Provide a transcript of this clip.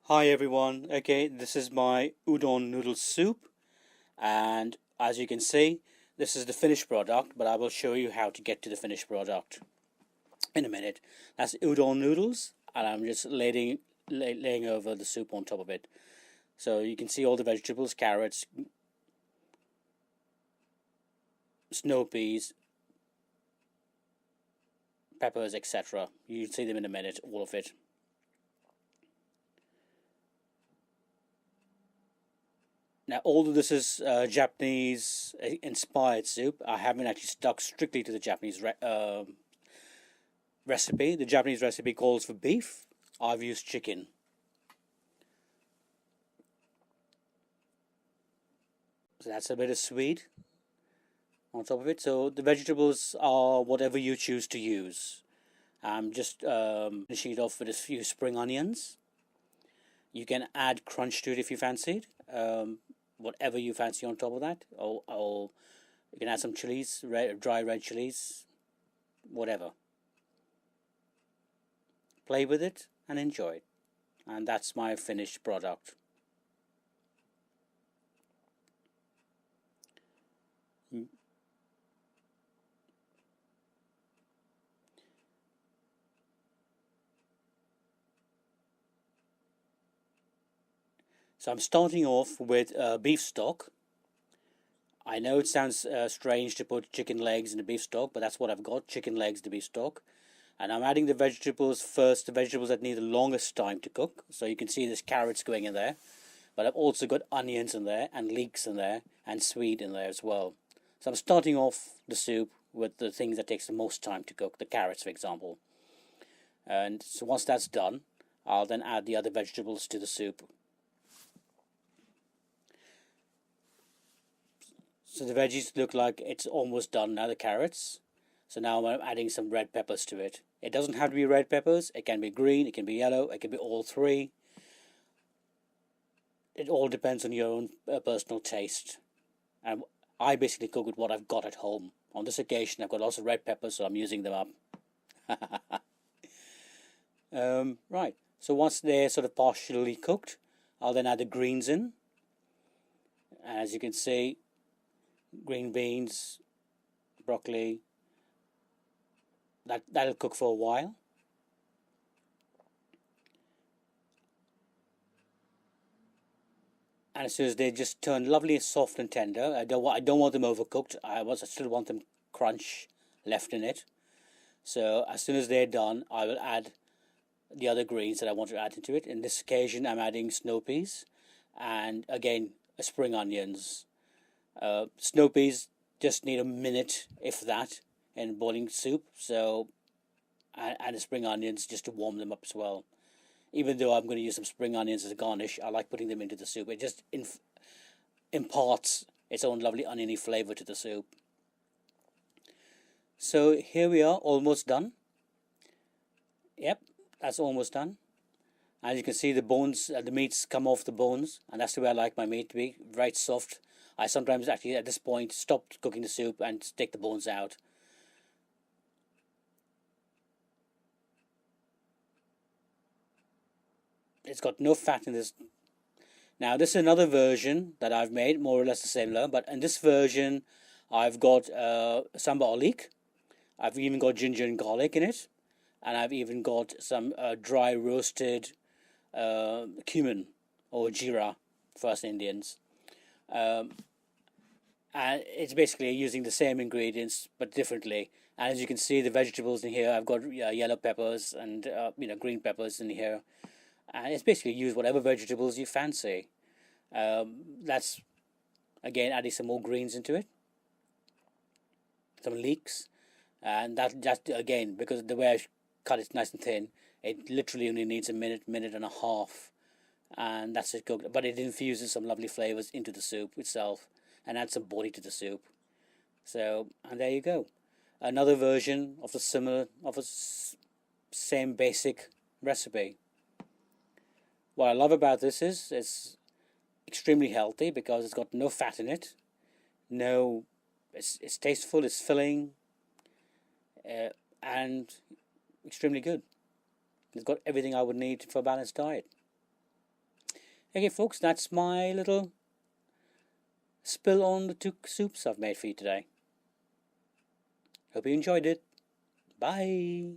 Hi everyone, okay, this is my udon noodle soup, and as you can see, this is the finished product, but I will show you how to get to the finished product in a minute. That's udon noodles, and I'm just laying over the soup on top of it. So you can see all the vegetables, carrots, snow peas, peppers, etc. You'll see them in a minute, all of it. Now, although this is Japanese inspired soup, I haven't actually stuck strictly to the Japanese recipe. The Japanese recipe calls for beef. I've used chicken. So that's a bit of sweet on top of it. So the vegetables are whatever you choose to use. I'm just finishing it off with a few spring onions. You can add crunch to it if you fancied. Whatever you fancy on top of that. Or you can add some chilies, dry red chilies, whatever. Play with it and enjoy it. And that's my finished product. So I'm starting off with beef stock. I know it sounds strange to put chicken legs in the beef stock, but that's what I've got, chicken legs, the beef stock. And I'm adding the vegetables first, the vegetables that need the longest time to cook. So you can see there's carrots going in there. But I've also got onions in there, and leeks in there, and sweet in there as well. So I'm starting off the soup with the things that takes the most time to cook, the carrots for example. And so once that's done, I'll then add the other vegetables to the soup. So the veggies look like it's almost done now, the carrots. So now I'm adding some red peppers to it. It doesn't have to be red peppers. It can be green, it can be yellow, it can be all three. It all depends on your own personal taste. And I basically cook with what I've got at home. On this occasion, I've got lots of red peppers, so I'm using them up. Right, so once they're sort of partially cooked, I'll then add the greens in. As you can see, green beans, broccoli, that'll cook for a while. And as soon as they just turn lovely and soft and tender, I don't want them overcooked. I still want them crunch left in it. So as soon as they're done, I will add the other greens that I want to add into it. In this occasion, I'm adding snow peas, and again, spring onions. Snow peas just need a minute, if that, in boiling soup. So, and the spring onions just to warm them up as well. Even though I'm going to use some spring onions as a garnish, I like putting them into the soup. It just imparts its own lovely oniony flavour to the soup. So here we are, almost done. Yep, that's almost done. As you can see, the bones, the meats come off the bones, and that's the way I like my meat to be, very soft. I sometimes actually at this point stop cooking the soup and take the bones out. It's got no fat in this. Now this is another version that I've made, more or less the same level, but in this version I've got sambal leek. I've even got ginger and garlic in it, and I've even got some dry roasted cumin or jeera for us Indians. And it's basically using the same ingredients but differently. And as you can see, the vegetables in here, I've got yellow peppers and green peppers in here, and it's basically use whatever vegetables you fancy. That's again adding some more greens into it, some leeks, and that again, because the way I cut it nice and thin, it literally only needs a minute and a half, and that's it cooked. But it infuses some lovely flavors into the soup itself, and adds some body to the soup. So, and there you go, another version of the same basic recipe. What I love about this is it's extremely healthy because it's got no fat in it. No, it's tasteful, it's filling, and extremely good. It's got everything I would need for a balanced diet. Okay, folks, that's my little spill on the two soups I've made for you today. Hope you enjoyed it. Bye.